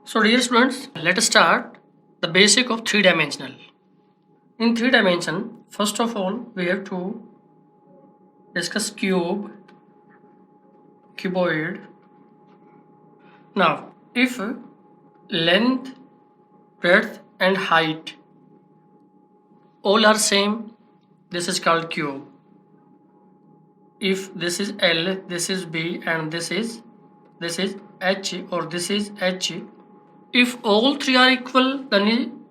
So dear students, let us start the basic of three-dimensional. In three dimension, first of all, we have to discuss cube, cuboid. Now, if length, breadth and height all are same, this is called cube. If this is L, this is B and this is H or this is H, if all three are equal, then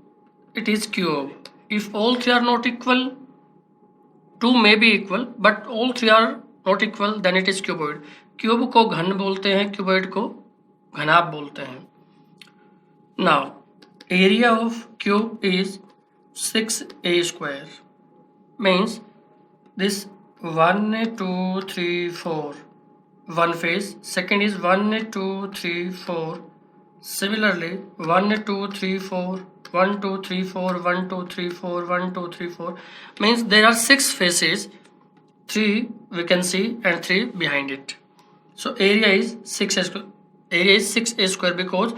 it is cube. If all three are not equal, two may be equal, but all three are not equal, then it is cuboid. Cube को घन बोलते हैं, cuboid को घनाभ बोलते हैं. Now, area of cube is 6a square. Means this 1, 2, 3, 4. One face. Second is 1, 2, 3, 4. Similarly, 1, 2, 3, 4. 1, 2, 3, 4. 1, 2, 3, 4. 1, 2, 3, 4. Means there are 6 faces. 3 we can see and 3 behind it. So area is 6a square. Area is 6a square because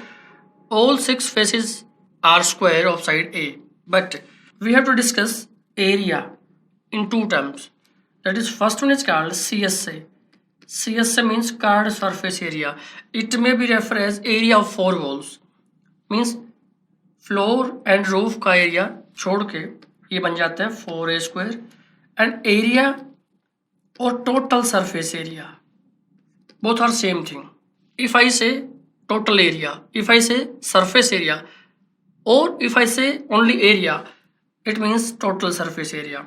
all 6 faces are square of side A. But we have to discuss area in two terms. That is, first one is called CSA. CSA means curved surface area. It may be referred as area of four walls. Means floor and roof का area छोड़ के ये बन जाता है 4a square. And area or total surface area, both are same thing. If I say total area, if I say surface area, or if I say only area, it means total surface area.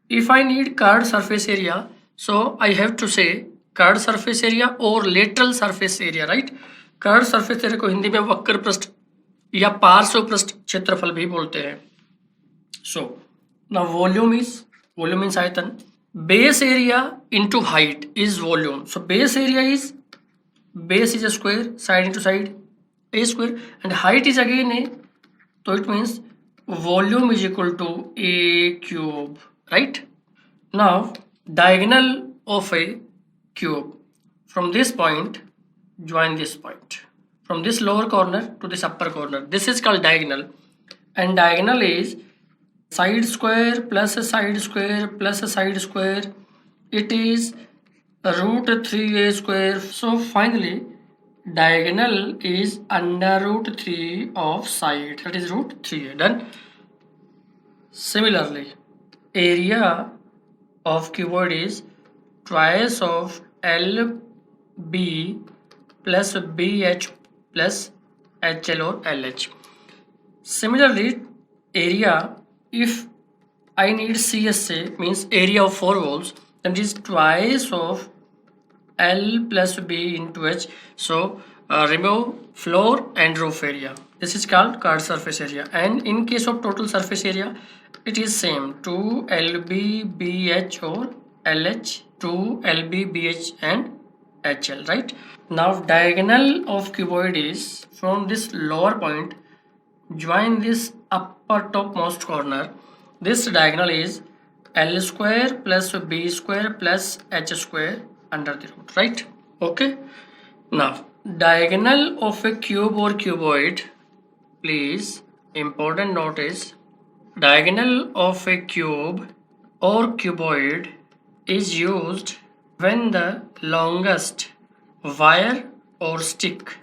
If I need curved surface area, so I have to say curved surface area or lateral surface area, right? Curved surface area को हिंदी में वक्र पृष्ठ या पार्श्व पृष्ठ क्षेत्रफल भी बोलते हैं. सो नाउ वॉल्यूम मीन्स आयतन. Base area into height is volume. So base area is base is a square, side into side a square, and height is again a, so it means volume is equal to a cube, right? Now diagonal of a cube, from this point join this point, from this lower corner to this upper corner, this is called diagonal. And diagonal is side square plus a side square plus a side square, it is root 3a square. So finally diagonal is under root 3 of side, that is root 3a. Done. Similarly, area of cuboid is twice of LB plus BH plus HL or LH. Similarly, area, if I need CSA means area of four walls, then it is twice of L plus B into H. So remove floor and roof area. This is called curved surface area. And in case of total surface area, it is same, 2LB BH or LH, 2LB BH and HL, right? Now diagonal of cuboid is from this lower point join this upper topmost corner. This diagonal is L square plus B square plus H square under the root, right? Okay. Now diagonal of a cube or cuboid, please important note is diagonal of a cube or cuboid is used when the longest wire or stick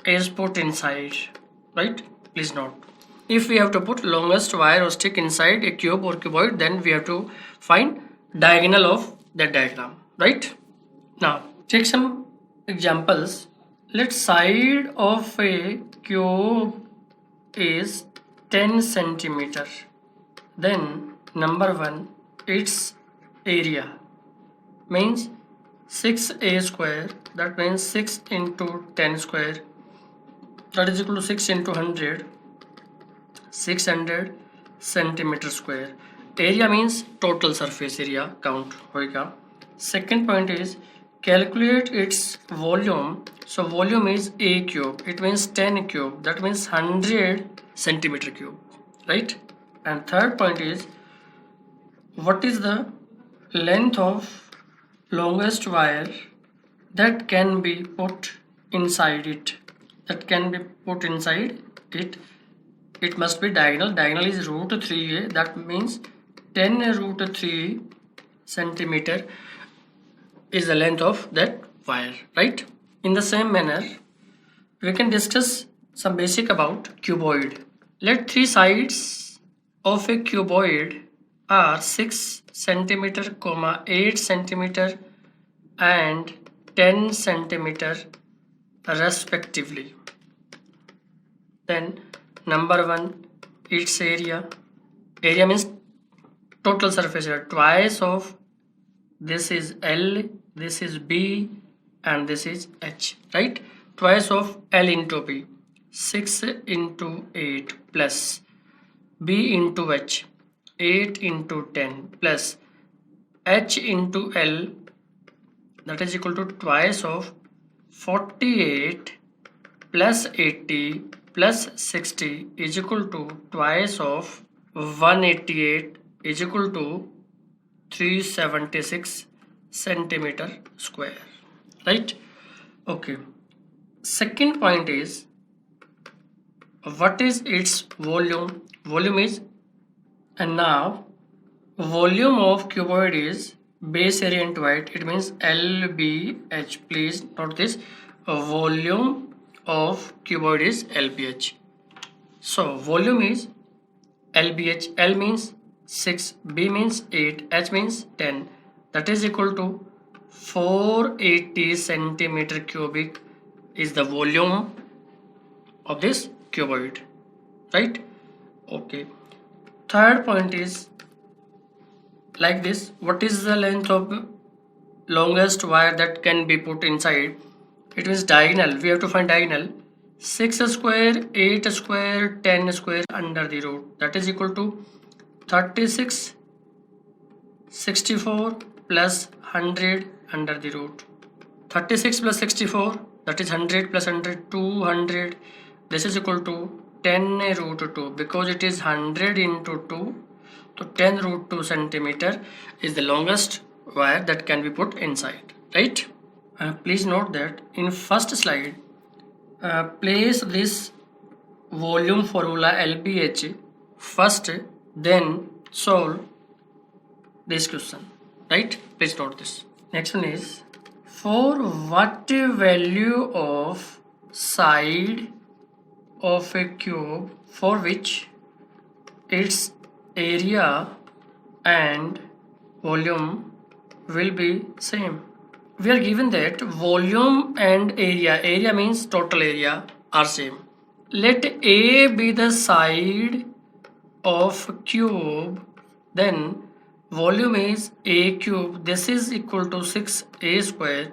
is put inside, right? Please note, if we have to put longest wire or stick inside a cube or cuboid, then we have to find diagonal of that diagram, right? Now take some examples. Let side of a cube is 10 centimeter. Then number 1, its area means 6a square, that means 6 into 10 square, that is equal to 6 into 100, 600 centimeter square. Area means total surface area count होगा. Second point is calculate its volume. So volume is a cube, it means 10 cube, that means 100 centimeter cube, right? And third point is what is the length of longest wire that can be put inside it. that can be put inside it. It must be diagonal. Diagonal is root 3a. That means 10 root 3 centimeter is the length of that wire, right? In the same manner, we can discuss some basic about cuboid. Let three sides of a cuboid are 6 centimeter, 8 centimeter and 10 centimeter respectively. Then number 1, its area. Area means total surface area, twice of this is L, this is B and this is H, right? Twice of L into B. 6 into 8 plus B into H, 8 into 10 plus H into L, that is equal to twice of 48 plus 80 plus 60 is equal to twice of 188 is equal to 376 centimeter square, right? Okay. Second point is, what is its volume? Volume is, and now volume of cuboid is base area into height. It means LBH. Please note this. Volume of cuboid is LBH. So volume is LBH. L means 6, B means 8, H means 10. That is equal to 480 centimeter cubic is the volume of this cuboid, right? Okay. Third point is like this. What is the length of longest wire that can be put inside? It means diagonal. We have to find diagonal. 6 square, 8 square, 10 square under the root. That is equal to 36, 64 plus 100 under the root. 36 plus 64, that is 100 plus 100, 200. This is equal to 10 root 2 because it is 100 into 2. So 10 root 2 centimeter is the longest wire that can be put inside, right? Please note that in first slide, place this volume formula LBH first, then solve this question, right? Please note this. Next one is, for what value of side of a cube for which its area and volume will be same? We are given that volume and area means total area, are same. Let A be the side of cube, then volume is A cube. This is equal to 6A square.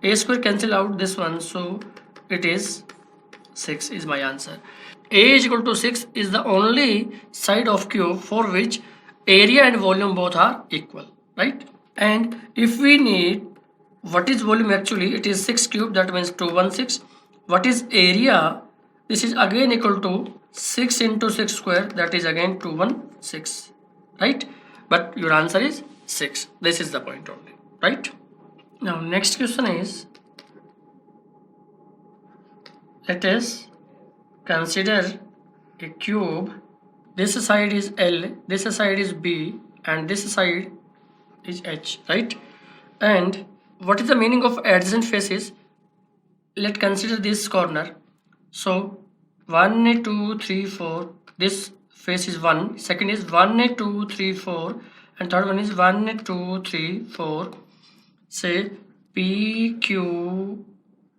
A square cancel out this one, so it is 6 is my answer. A is equal to 6 is the only side of cube for which area and volume both are equal, right? And if we need what is volume, actually it is 6 cube, that means 216. What is area? This is again equal to 6 into 6 square, that is again 216, right? But your answer is 6. This is the point only, right? Now next question is, let us consider a cube. This side is L, this side is B and this side is H, right? And what is the meaning of adjacent faces? Let's consider this corner. So 1, 2, 3, 4. This face is 1. Second is 1, 2, 3, 4. And third one is 1, 2, 3, 4. Say P, Q,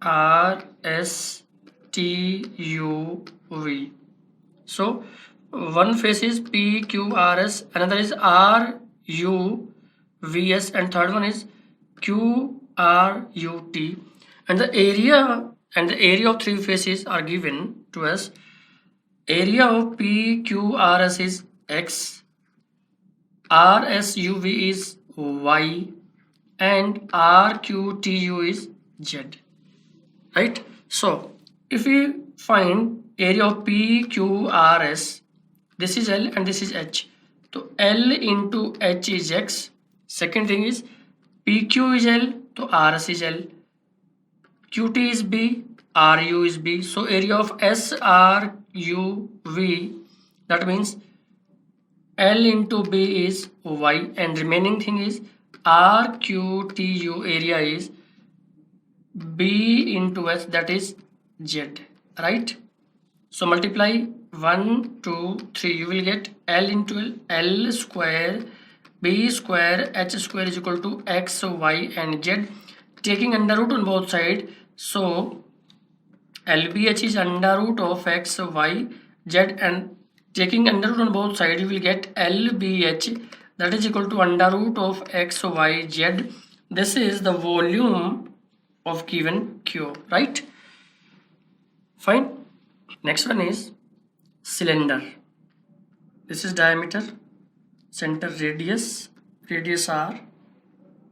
R, S, T, U, V. So one face is P, Q, R, S. Another is R, U, V, S. And third one is Q, R, U, T. And the area of three faces are given to us. Area of P, Q, R, S is X, R, S, U, V is Y, and R, Q, T, U is Z, right? So if we find area of P, Q, R, S, this is L and this is H. So L into H is X. Second thing is PQ is L, so RS is L. QT is B, RU is B. So area of SRUV, that means L into B is Y, and remaining thing is RQTU, area is B into S, that is Z, right? So multiply 1, 2, 3, you will get L into L square B square H square is equal to X, Y and Z, taking under root on both sides. So LBH is under root of X, Y, Z, and taking under root on both sides, you will get LBH, that is equal to under root of X, Y, Z. This is the volume of given cube, right? Fine. Next one is cylinder. This is diameter, center radius R,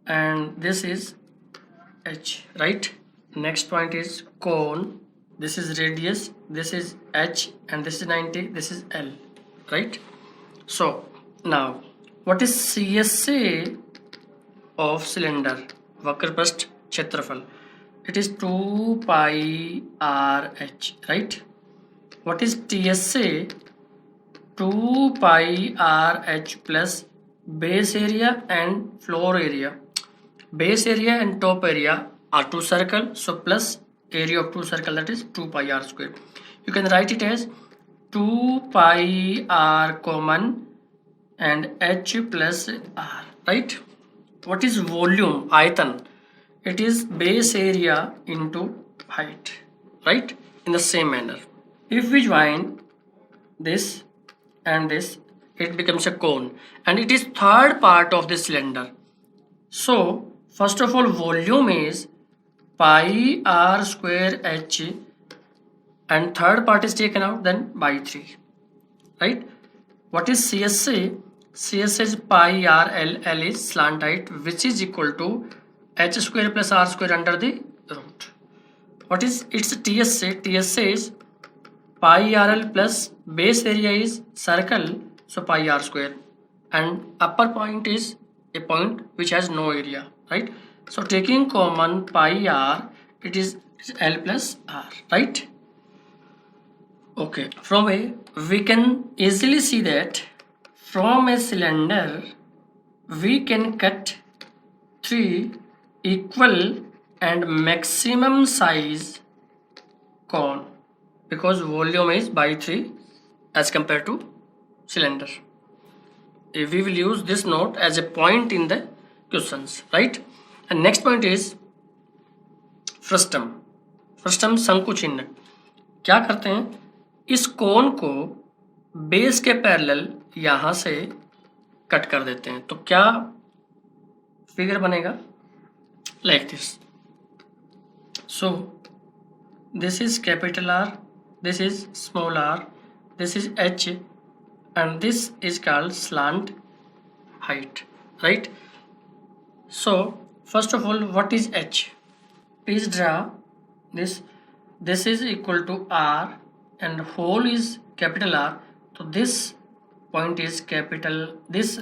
and this is H, right? Next point is cone. This is radius, this is H, and this is 90, this is L, right? So now what is CSA of cylinder? Vakraprast Kshetrafal. It is 2 pi RH, right? What is TSA? 2 pi RH plus base area and floor area. Base area and top area are two circles, so plus area of two circle, that is 2 pi r square. You can write it as 2 pi r common and H plus r, right? What is volume? Aitan. It is base area into height, right? In the same manner, if we join this and this, it becomes a cone, and it is third part of the cylinder. So first of all, volume is pi r square H, and third part is taken out, then by 3, right? What is CSA? CSA is pi r L, L is slant height, which is equal to H square plus r square under the root. What is its TSA? TSA is pi RL plus base area is circle, so pi r square, and upper point is a point which has no area, right? So taking common pi r, it is L plus r, right? Okay, from a we can easily see that from a cylinder we can cut 3 equal and maximum size cone, because volume is by 3 as compared to cylinder. We will use this note as a point in the questions, right? And next point is frustum. Frustum शंकु चिन्ह. क्या करते हैं, इस कोन को base के parallel यहां से कट कर देते हैं, तो क्या फिगर बनेगा, like this. So this is capital R, this is small r, this is H, and this is called slant height, right? So first of all, what is H? Please draw this. This is equal to R and whole is capital R, so this point is capital, this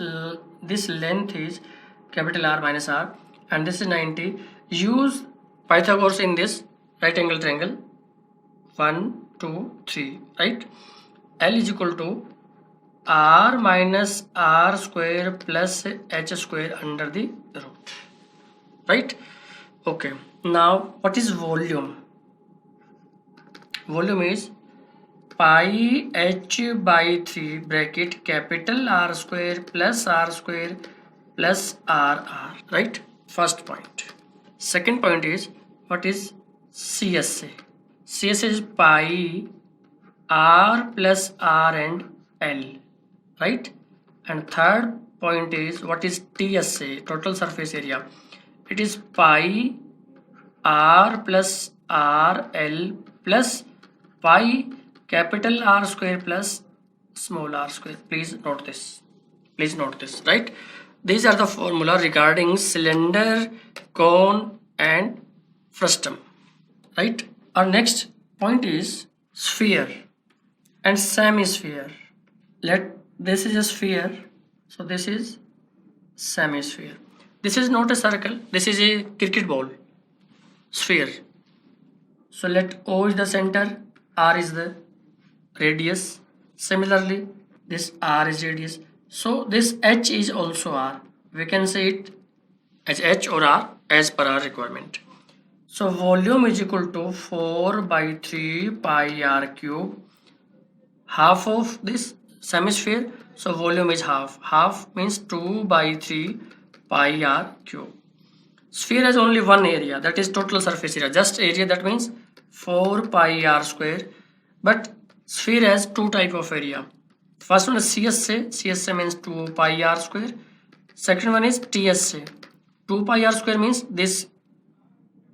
length is capital R minus R, and this is 90. Use Pythagoras in this right angle triangle, 1 2 3, right? L is equal to R minus R square plus H square under the root, right? Okay, now what is volume? Volume is pi H by 3 bracket capital R square plus R square plus RR, right? First point. Second point is, what is CSA? CSA is pi R plus R and L, right? And third point is, what is TSA? Total surface area. It is pi R plus R L plus pi capital R square plus small r square. Please note this. Please note this, right? These are the formula regarding cylinder, cone and frustum, right? Our next point is sphere and semisphere. This is a sphere, so this is semisphere. This is not a circle, this is a cricket ball, sphere. So let O is the center, R is the radius. Similarly, this R is radius. So this H is also R. We can say it as H or R as per our requirement. So volume is equal to 4 by 3 pi r cube. Half of this hemisphere, so volume is half. Half means 2 by 3 pi r cube. Sphere has only one area, that is total surface area. Just area, that means 4 pi r square. But sphere has two type of area. First one is CSA. CSA means 2 pi r square. Second one is TSA. 2 pi r square means this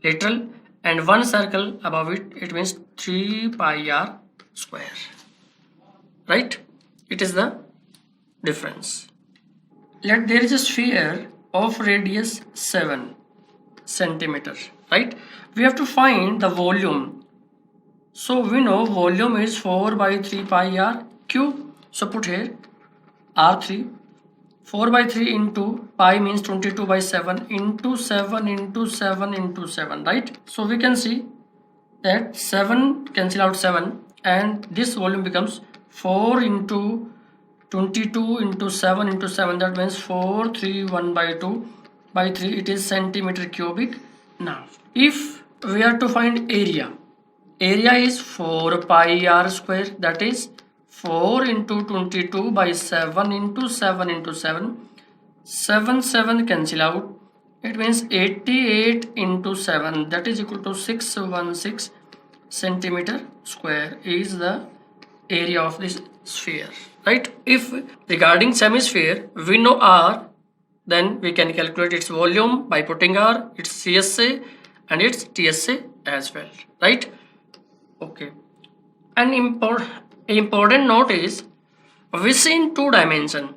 lateral, and one circle above it, it means 3 pi r square. Right? It is the difference. Let there is a sphere of radius 7 centimeter. Right? We have to find the volume. So we know volume is 4 by 3 pi r cube. So put here R3. 4 by 3 into pi means 22 by 7 into 7 into 7 into 7, right? So we can see that 7 cancel out 7 and this volume becomes 4 into 22 into 7 into 7, that means 4 3 1 by 2 by 3, it is centimeter cubic. Now if we are to find area is 4 pi r square, that is 4 into 22 by 7 into 7 into 7. 7 cancel out. It means 88 into 7, that is equal to 616 centimeter square is the area of this sphere. Right? If regarding hemisphere we know R, then we can calculate its volume by putting R, its CSA and its TSA as well. Right? Okay. An important note is we see in 2 dimension.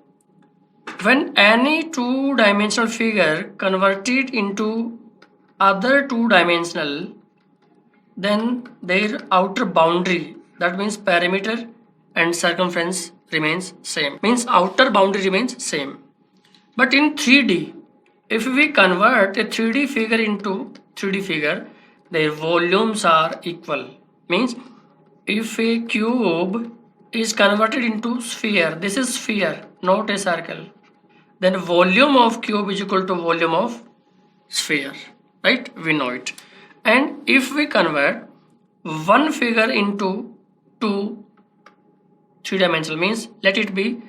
When any 2-dimensional figure converted into other 2-dimensional, then their outer boundary, that means perimeter and circumference remains same. Means outer boundary remains same. But in 3D, if we convert a 3D figure into 3D figure, their volumes are equal. Means if a cube is converted into sphere, this is sphere, not a circle, then volume of cube is equal to volume of sphere. Right? We know it. And if we convert one figure into 2 3-dimensional, means let it be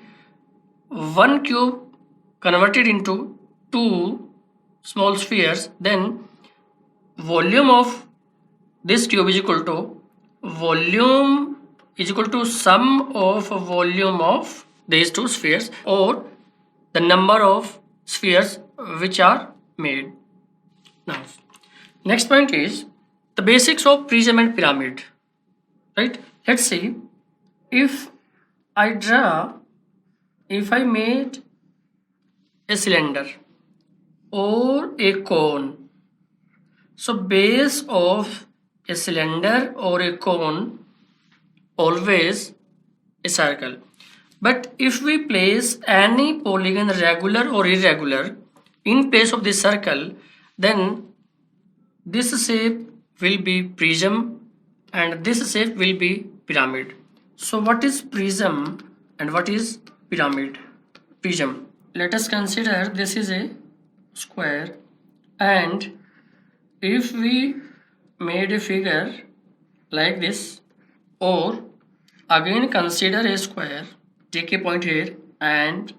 one cube converted into 2 small spheres, then volume of this cube is equal to volume is equal to sum of volume of these 2 spheres, or the number of spheres which are made. Now next point is the basics of prism and pyramid. Right? Let's see, if I made a cylinder or a cone, so base of a cylinder or a cone always a circle. But if we place any polygon, regular or irregular, in place of this circle, then this shape will be prism and this shape will be pyramid. So what is prism and what is pyramid? Prism. Let us consider this is a square, and if we made a figure like this, or again consider a square, take a point here and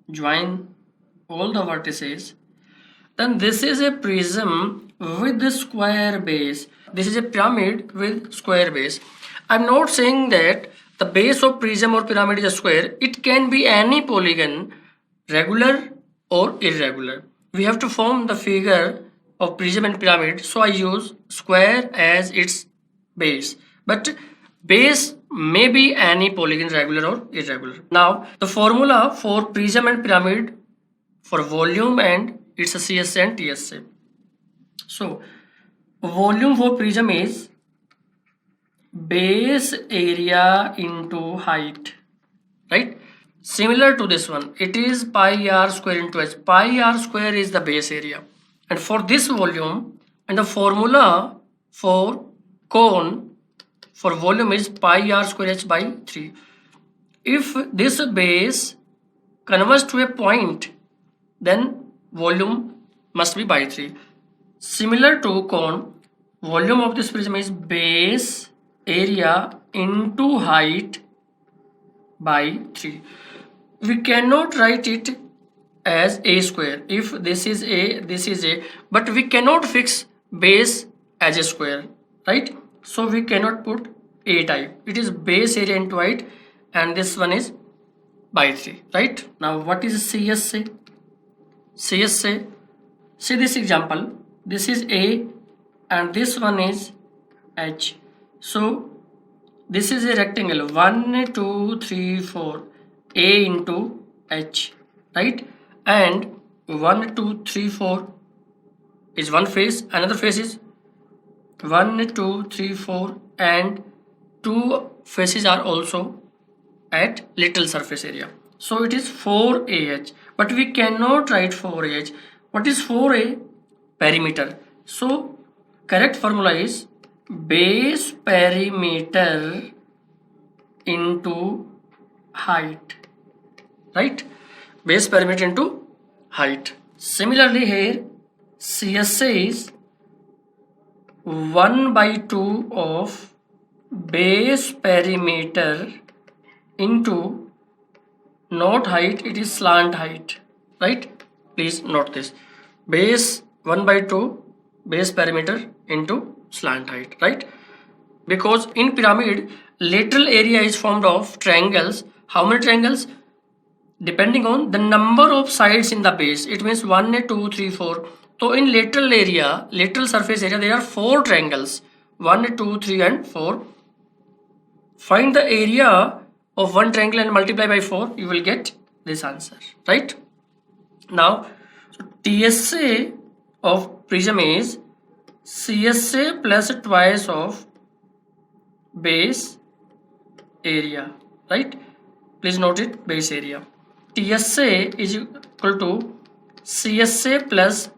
join all the vertices, then this is a prism with the square base. This is a pyramid with square base. I'm not saying that the base of prism or pyramid is a square. It can be any polygon, regular or irregular. We have to form the figure of prism and pyramid, so I use square as its base. But base may be any polygon, regular or irregular. Now the formula for prism and pyramid for volume and its CSA and TSA. So volume for prism is base area into height, right? Similar to this one, it is pi r square into h. Pi r square is the base area, and for this volume, and the formula for cone for volume is pi r square h by 3. If this base converges to a point, then volume must be by 3. Similar to cone, volume of this prism is base area into height by 3. We cannot write it as a square. If this is a, but we cannot fix base as a square, right? So we cannot put a type. It is base area into height, and this one is by 3, right? Now what is CSA? CSA, see this example, this is A and this one is H. So this is a rectangle, 1 2 3 4, A into H, right? And 1 2 3 4 is one face, another face is 1 2 3 4, and two faces are also at little surface area. So it is 4AH, but we cannot write 4AH. What is 4A? Perimeter. So correct formula is base perimeter into height, right? Base perimeter into height. Similarly here, CSA is 1 by 2 of base perimeter into not height, it is slant height, right? Please note this, base 1 by 2 base perimeter into slant height, right? Because in pyramid, lateral area is formed of triangles. How many triangles? Depending on the number of sides in the base, it means 1 2 3 4. So in lateral area, lateral surface area, there are 4 triangles, 1 2 3 and 4. Find the area of one triangle and multiply by 4, you will get this answer, right? Now so TSA of prism is CSA plus twice of base area, right? Please note it, base area. TSA is equal to CSA plus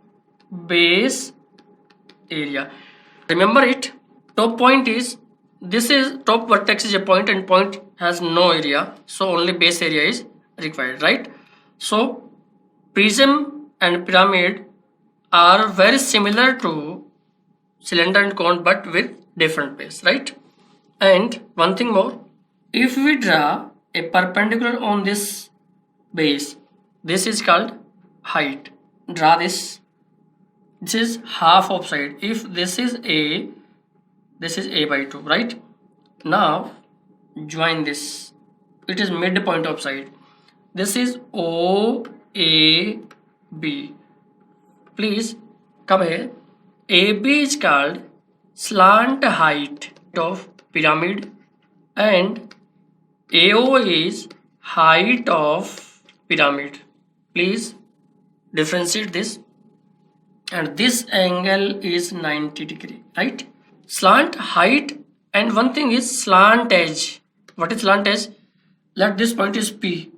base area. Remember it, top point is, this is top vertex is a point and point has no area, so only base area is required, right? So prism and pyramid are very similar to cylinder and cone, but with different base, right? And one thing more, if we draw a perpendicular on this base, this is called height. Draw this. This is half of side. If this is A, this is A by 2, right? Now join this. It is midpoint of side. This is OAB. Please come here. AB is called slant height of pyramid, and AO is height of pyramid. Please differentiate this. And this angle is 90 degree, right? Slant height, and one thing is slant edge. What is slant edge? Let this point is P.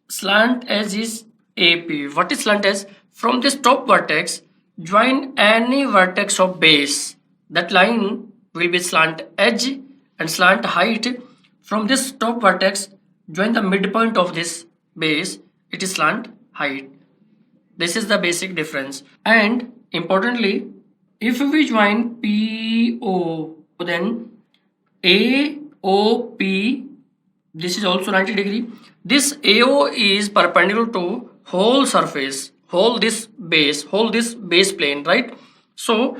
Slant edge is AP. What is slant edge? From this top vertex, join any vertex of base. That line will be slant edge, and slant height. From this top vertex, join the midpoint of this base. It is slant height. This is the basic difference. And importantly, if we join PO, then AOP, this is also 90 degree. This AO is perpendicular to whole surface, whole this base plane, right? So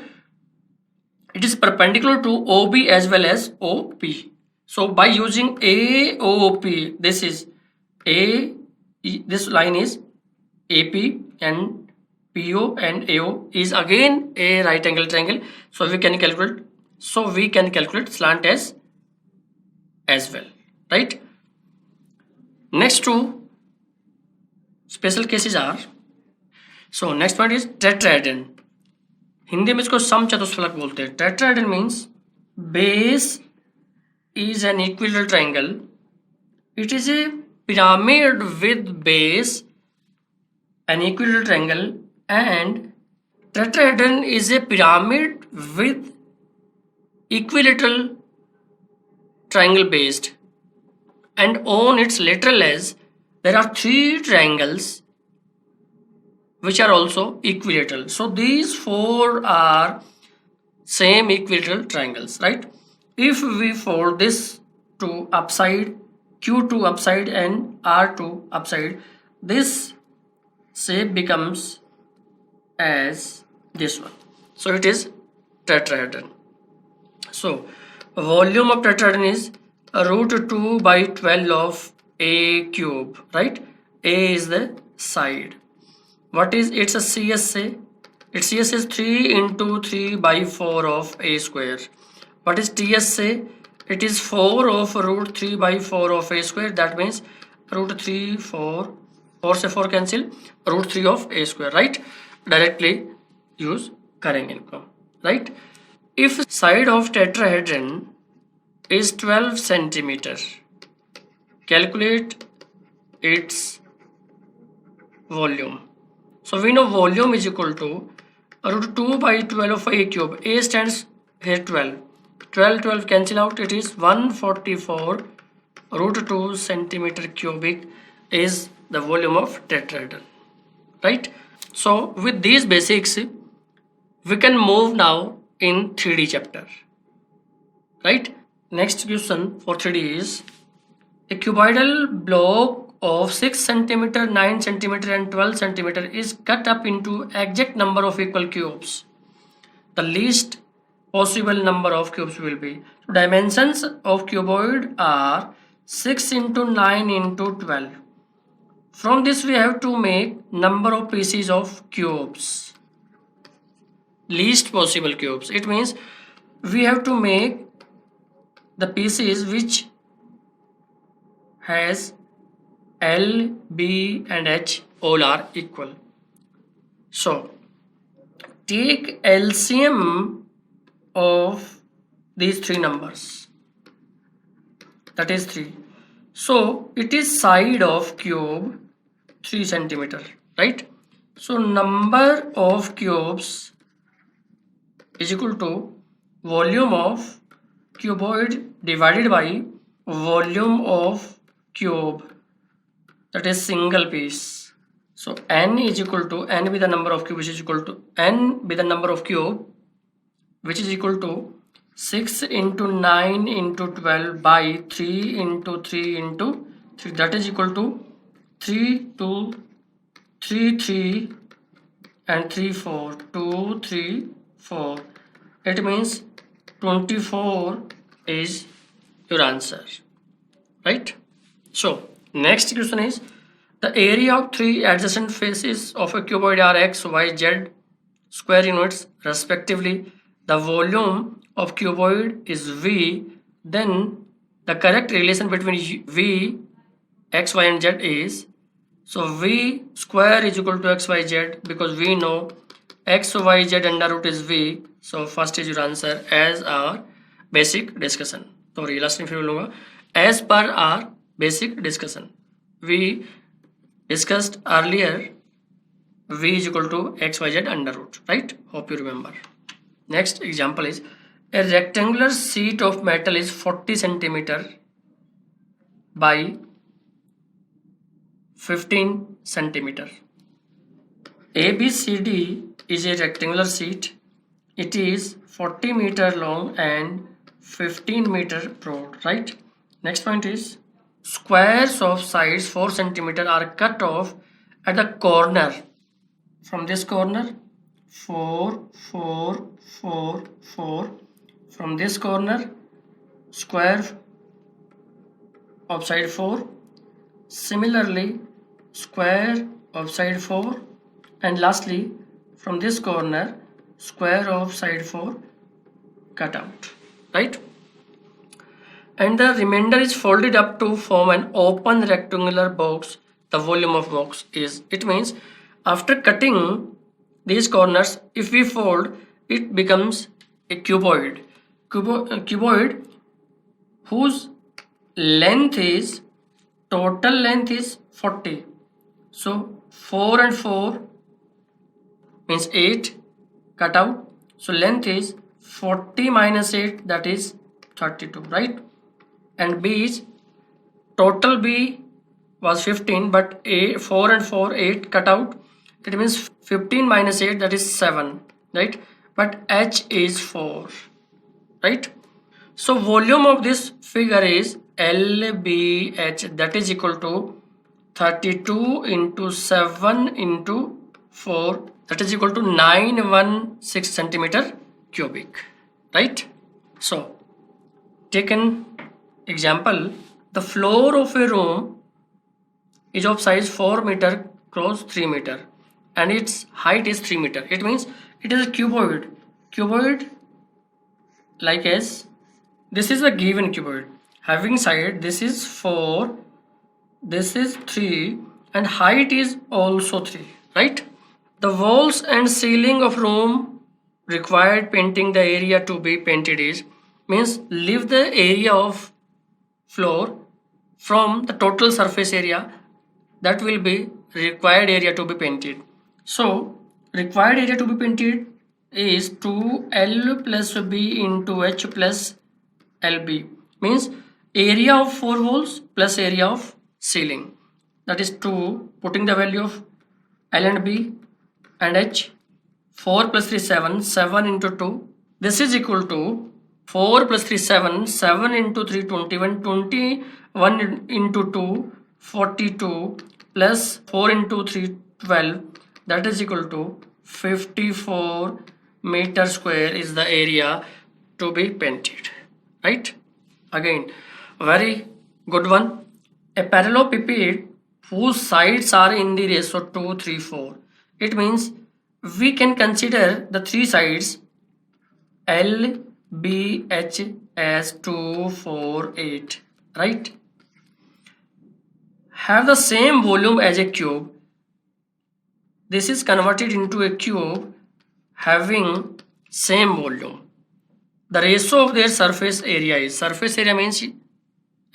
it is perpendicular to OB as well as OP. So by using AOP, this is A, this line is AP, and PO and AO is again a right angle triangle. So we can calculate slant edge as well, right? Next two special cases are, so next point is tetrahedron. Hindi में इसको समचतुष्फलक बोलते हैं. Tetrahedron means base is an equilateral triangle. It is a pyramid with base, an equilateral triangle, and tetrahedron is a pyramid with equilateral triangle based, and on its lateral edge there are 3 triangles which are also equilateral. So these 4 are same equilateral triangles, right? If we fold this to upside, Q2 upside and R2 upside, this shape becomes as this one. So it is tetrahedron. So volume of tetrahedron is root 2 by 12 of a cube, right? A is the side. What is it's a CSA? Its CS is 3 into 3 by 4 of a square. What is TSA? It is 4 of root 3 by 4 of a square. That means root 3, 4, 4 से 4 cancel, root 3 of a square, right? Directly use करेंगे इनको, right? If side of tetrahedron is 12 centimeter, calculate its volume. So we know volume is equal to root 2 by 12 of a cube. A stands here 12. 12 cancel out. It is 144 root 2 centimeter cubic is the volume of tetrahedron, right? So with these basics, we can move now in 3D chapter, right? Next question for 3D is a cuboidal block of 6 centimeter, 9 centimeter and 12 centimeter is cut up into exact number of equal cubes. The least possible number of cubes will be. So dimensions of cuboid are 6 into 9 into 12. From this we have to make number of pieces of cubes. Least possible cubes. It means we have to make the pieces which has L, B and H all are equal. So take LCM of these 3 numbers, that is 3. So it is side of cube 3 centimeter, right? So number of cubes is equal to volume of cuboid divided by volume of cube, that is single piece. So n is equal to n be the number of cube which is equal to n be the number of cube which is equal to 6 into 9 into 12 by 3 into 3 into 3, that is equal to 3 2 3 3 and 3 4 2 3 4. It means 24 is your answer, right? So next question is the area of 3 adjacent faces of a cuboid are x, y, z square units respectively. The volume of cuboid is V. Then the correct relation between V, x, y and z is, so V square is equal to x, y, z because we know x, y, z under root is V. So first is your answer as our basic discussion. तो last में फिर बोलूँगा as per our basic discussion. We discussed earlier V is equal to x, y, z under root, right? Hope you remember. Next example is a rectangular sheet of metal is 40 centimeter by 15 centimeter. ABCD is a rectangular sheet. It is 40 meter long and 15 meter broad, right? Next point is squares of sides 4 centimeter are cut off at the corner. From this corner 4 4 4 4. From this corner square of side 4. Similarly square of side 4, and lastly from this corner square of side 4 cut out, right? And the remainder is folded up to form an open rectangular box. The volume of box is, it means after cutting these corners, if we fold, it becomes a cuboid. Cuboid whose length is, total length is 40. So 4 and 4 means 8 cut out. So length is 40 minus 8, that is 32, right? And B is total B was 15, but A 4 and 4 8 cut out. It means 15 minus 8, that is 7, right? But H is 4, right? So volume of this figure is LBH, that is equal to 32 into 7 into 4, that is equal to 916 centimeter cubic, right? So take an example. The floor of a room is of size 4 meter cross 3 meter and its height is 3 meter. It means it is a cuboid. Cuboid like as this is a given cuboid having side, this is 4, this is 3 and height is also 3, right? The walls and ceiling of room required painting the area to be painted is, means leave the area of floor from the total surface area, that will be required area to be painted. So required area to be painted is 2L plus B into H plus LB, means area of 4 walls plus area of ceiling, that is 2, putting the value of L and B and H. 4 plus 3 7, 7 into 2, this is equal to 4 plus 3 7, 7 into 3 21, 21 into 2 42 plus 4 into 3 12, that is equal to 54 meter square is the area to be painted, right? Again, very good one. A parallelepiped whose sides are in the ratio 2 3 4, it means we can consider the three sides L B H as 2 4 8, right? Have the same volume as a cube. This is converted into a cube having same volume. The ratio of their surface area is, surface area means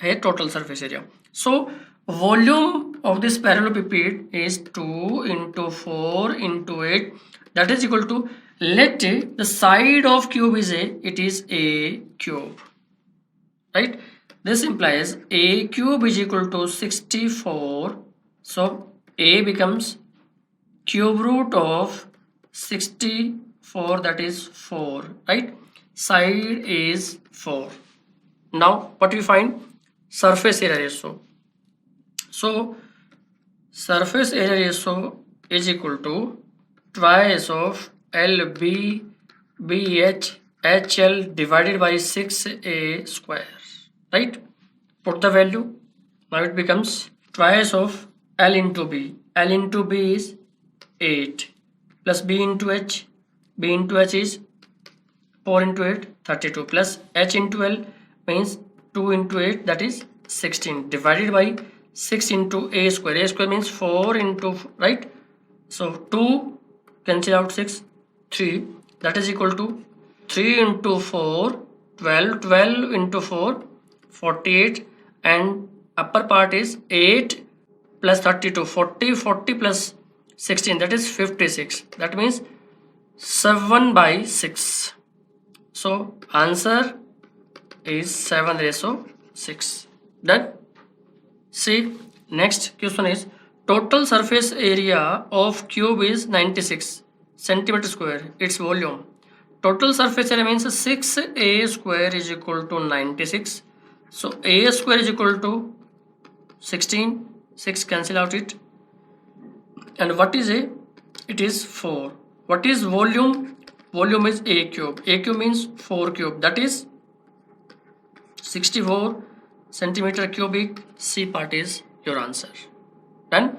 a total surface area. So volume of this parallelepiped is 2 into 4 into 8, that is equal to, let the side of cube is A, it is A cube, right? This implies A cube is equal to 64. So A becomes cube root of 64, that is 4, right? Side is 4. Now what we find? Surface area ratio. So surface area ratio is equal to twice of LB BH HL divided by 6A square, right? Put the value. Now it becomes twice of L into B. L into B is 8 plus B into H. B into H is 4 into 8 32 plus H into L means 2 into 8, that is 16 divided by 6 into A square. A square means 4 into, right? So 2 cancel out 6, 3, that is equal to 3 into 4 12, 12 into 4 48 and upper part is 8 plus 32 40, 40 plus 16, that is 56, that means 7 by 6. So answer is 7:6. Done. See, next question is, total surface area of cube is 96 centimeter square, its volume. Total surface area means 6A square is equal to 96. So A square is equal to 16, 6 cancel out it. And what is A? It is 4. What is volume? Volume is A cube. A cube means 4 cube, that is 64 centimeter cubic. C part is your answer. Done.